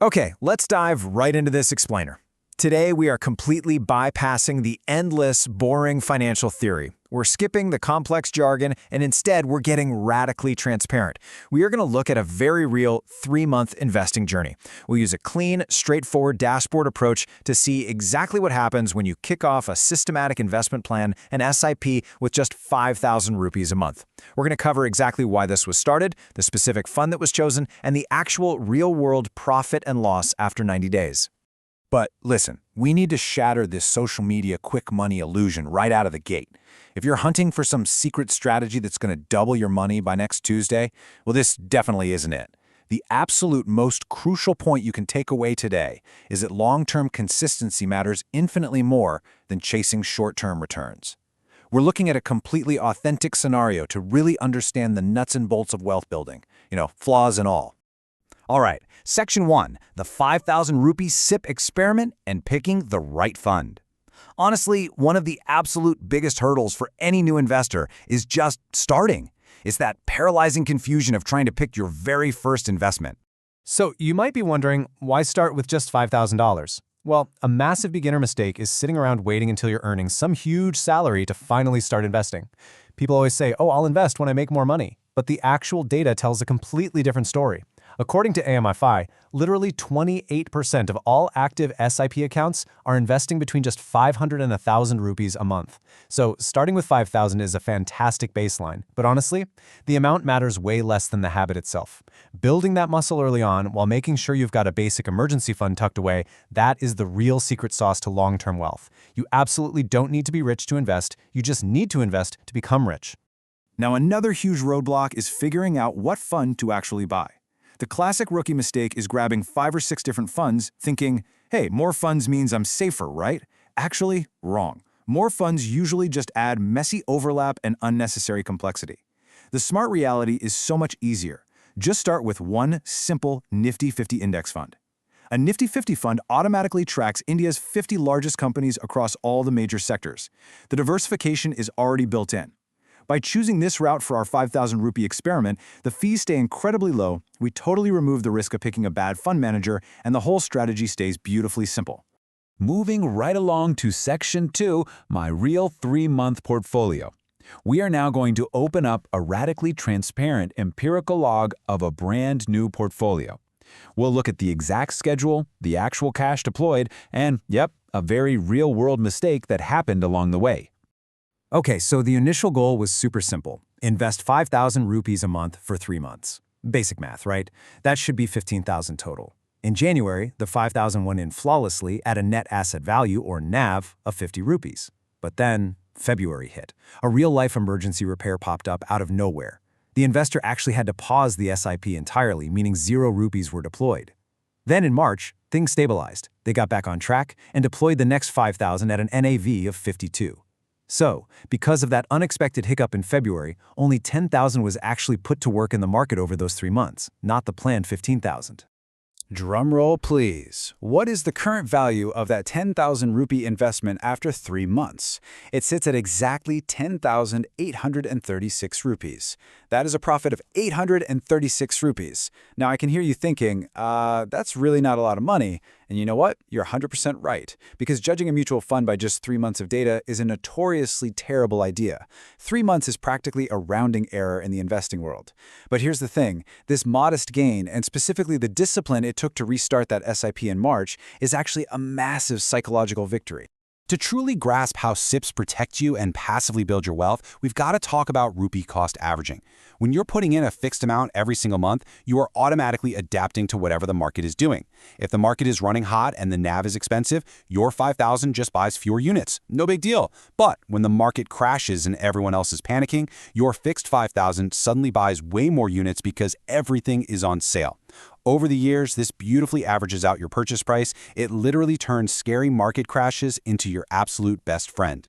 Okay, let's dive right into this explainer. Today, we are completely bypassing the endless, boring financial theory. We're skipping the complex jargon, and instead, we're getting radically transparent. We are going to look at a very real 3-month investing journey. We'll use a clean, straightforward dashboard approach to see exactly what happens when you kick off a systematic investment plan, an SIP, with just 5,000 rupees a month. We're going to cover exactly why this was started, the specific fund that was chosen, and the actual real-world profit and loss after 90 days. But listen, we need to shatter this social media quick money illusion right out of the gate. If you're hunting for some secret strategy that's going to double your money by next Tuesday, well, this definitely isn't it. The absolute most crucial point you can take away today is that long-term consistency matters infinitely more than chasing short-term returns. We're looking at a completely authentic scenario to really understand the nuts and bolts of wealth building, flaws and all. All right, Section 1, the 5,000 rupee SIP experiment and picking the right fund. Honestly, one of the absolute biggest hurdles for any new investor is just starting. It's that paralyzing confusion of trying to pick your very first investment. So you might be wondering, why start with just $5,000? Well, a massive beginner mistake is sitting around waiting until you're earning some huge salary to finally start investing. People always say, oh, I'll invest when I make more money. But the actual data tells a completely different story. According to AMFI, literally 28% of all active SIP accounts are investing between just 500 and 1,000 rupees a month. So starting with 5,000 is a fantastic baseline. But honestly, the amount matters way less than the habit itself. Building that muscle early on while making sure you've got a basic emergency fund tucked away, that is the real secret sauce to long-term wealth. You absolutely don't need to be rich to invest. You just need to invest to become rich. Now, another huge roadblock is figuring out what fund to actually buy. The classic rookie mistake is grabbing 5 or 6 different funds, thinking, hey, more funds means I'm safer, right? Actually, wrong. More funds usually just add messy overlap and unnecessary complexity. The smart reality is so much easier. Just start with one simple Nifty 50 index fund. A Nifty 50 fund automatically tracks India's 50 largest companies across all the major sectors. The diversification is already built in. By choosing this route for our 5,000 rupee experiment, the fees stay incredibly low, we totally remove the risk of picking a bad fund manager, and the whole strategy stays beautifully simple. Moving right along to Section 2, my real 3-month portfolio. We are now going to open up a radically transparent empirical log of a brand new portfolio. We'll look at the exact schedule, the actual cash deployed, and, yep, a very real-world mistake that happened along the way. Okay, so the initial goal was super simple. Invest 5,000 rupees a month for 3 months. Basic math, right? That should be 15,000 total. In January, the 5,000 went in flawlessly at a net asset value, or NAV, of 50 rupees. But then, February hit. A real-life emergency repair popped up out of nowhere. The investor actually had to pause the SIP entirely, meaning 0 rupees were deployed. Then in March, things stabilized. They got back on track and deployed the next 5,000 at an NAV of 52. So, because of that unexpected hiccup in February, only 10,000 was actually put to work in the market over those 3 months, not the planned 15,000. Drumroll, please. What is the current value of that 10,000 rupee investment after 3 months? It sits at exactly 10,836 rupees. That is a profit of 836 rupees. Now, I can hear you thinking, that's really not a lot of money. And you know what? You're 100% right, because judging a mutual fund by just 3 months of data is a notoriously terrible idea. 3 months is practically a rounding error in the investing world. But here's the thing, this modest gain, and specifically the discipline it took to restart that SIP in March, is actually a massive psychological victory. To truly grasp how SIPs protect you and passively build your wealth, we've got to talk about rupee cost averaging. When you're putting in a fixed amount every single month, you are automatically adapting to whatever the market is doing. If the market is running hot and the NAV is expensive, your 5,000 just buys fewer units. No big deal. But when the market crashes and everyone else is panicking, your fixed 5,000 suddenly buys way more units because everything is on sale. Over the years, this beautifully averages out your purchase price. It literally turns scary market crashes into your absolute best friend.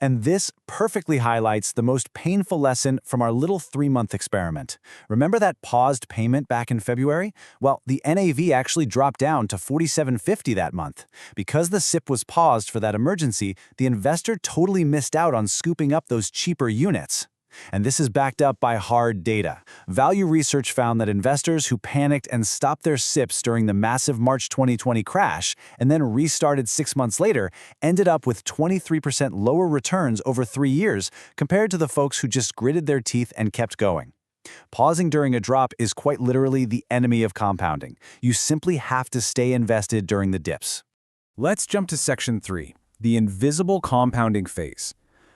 And this perfectly highlights the most painful lesson from our little 3-month experiment. Remember that paused payment back in February? Well, the NAV actually dropped down to 47.50 that month. Because the SIP was paused for that emergency, the investor totally missed out on scooping up those cheaper units. And this is backed up by hard data. Value research found that investors who panicked and stopped their SIPs during the massive March 2020 crash and then restarted 6 months later ended up with 23% lower returns over 3 years compared to the folks who just gritted their teeth and kept going. Pausing during a drop is quite literally the enemy of compounding. You simply have to stay invested during the dips. Let's jump to Section 3, the invisible compounding phase.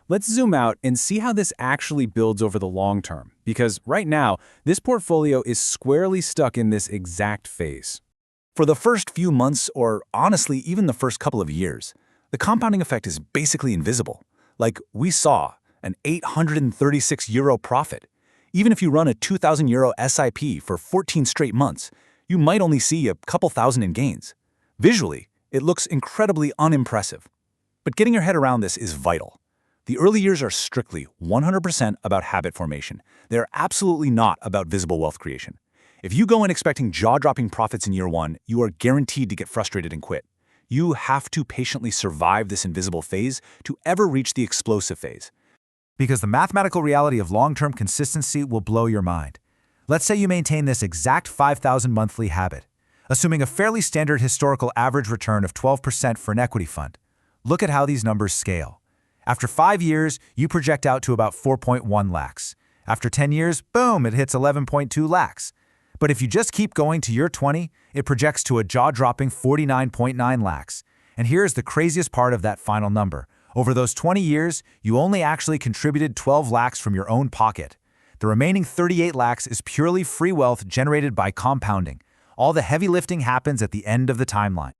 Let's zoom out and see how this actually builds over the long term, because right now, this portfolio is squarely stuck in this exact phase. For the first few months, or honestly even the first couple of years, the compounding effect is basically invisible. Like we saw an €836 profit. Even if you run a €2,000 SIP for 14 straight months, you might only see a couple thousand in gains. Visually, it looks incredibly unimpressive. But getting your head around this is vital. The early years are strictly 100% about habit formation. They're absolutely not about visible wealth creation. If you go in expecting jaw-dropping profits in year 1, you are guaranteed to get frustrated and quit. You have to patiently survive this invisible phase to ever reach the explosive phase. Because the mathematical reality of long-term consistency will blow your mind. Let's say you maintain this exact 5,000 monthly habit, assuming a fairly standard historical average return of 12% for an equity fund. Look at how these numbers scale. After 5 years, you project out to about 4.1 lakhs. After 10 years, boom, it hits 11.2 lakhs. But if you just keep going to year 20, it projects to a jaw-dropping 49.9 lakhs. And here's the craziest part of that final number. Over those 20 years, you only actually contributed 12 lakhs from your own pocket. The remaining 38 lakhs is purely free wealth generated by compounding. All the heavy lifting happens at the end of the timeline.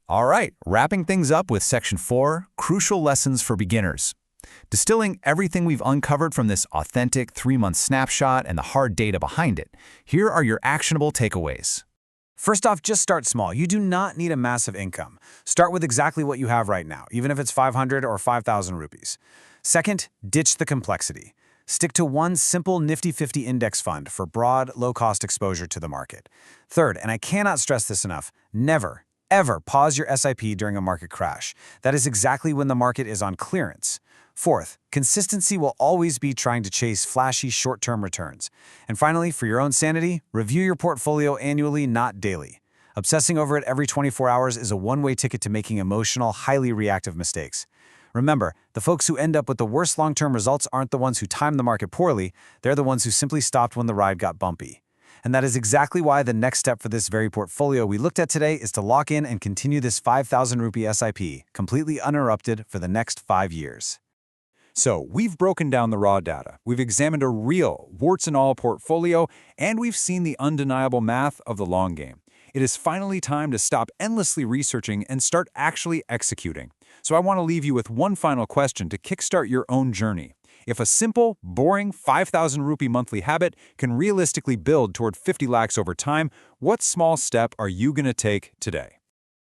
All right, wrapping things up with Section 4, Crucial Lessons for Beginners. Distilling everything we've uncovered from this authentic 3-month snapshot and the hard data behind it, here are your actionable takeaways. First off, just start small. You do not need a massive income. Start with exactly what you have right now, even if it's 500 or 5,000 rupees. Second, ditch the complexity. Stick to one simple Nifty 50 index fund for broad, low-cost exposure to the market. Third, and I cannot stress this enough, never, ever pause your SIP during a market crash. That is exactly when the market is on clearance. Fourth, consistency will always be trying to chase flashy short-term returns. And finally, for your own sanity, review your portfolio annually, not daily. Obsessing over it every 24 hours is a one-way ticket to making emotional, highly reactive mistakes. Remember, the folks who end up with the worst long-term results aren't the ones who timed the market poorly, they're the ones who simply stopped when the ride got bumpy. And that is exactly why the next step for this very portfolio we looked at today is to lock in and continue this 5,000 rupee SIP, completely uninterrupted for the next 5 years. So, we've broken down the raw data, we've examined a real, warts-and-all portfolio, and we've seen the undeniable math of the long game. It is finally time to stop endlessly researching and start actually executing. So I want to leave you with one final question to kickstart your own journey. If a simple, boring 5,000 rupee monthly habit can realistically build toward 50 lakhs over time, what small step are you going to take today?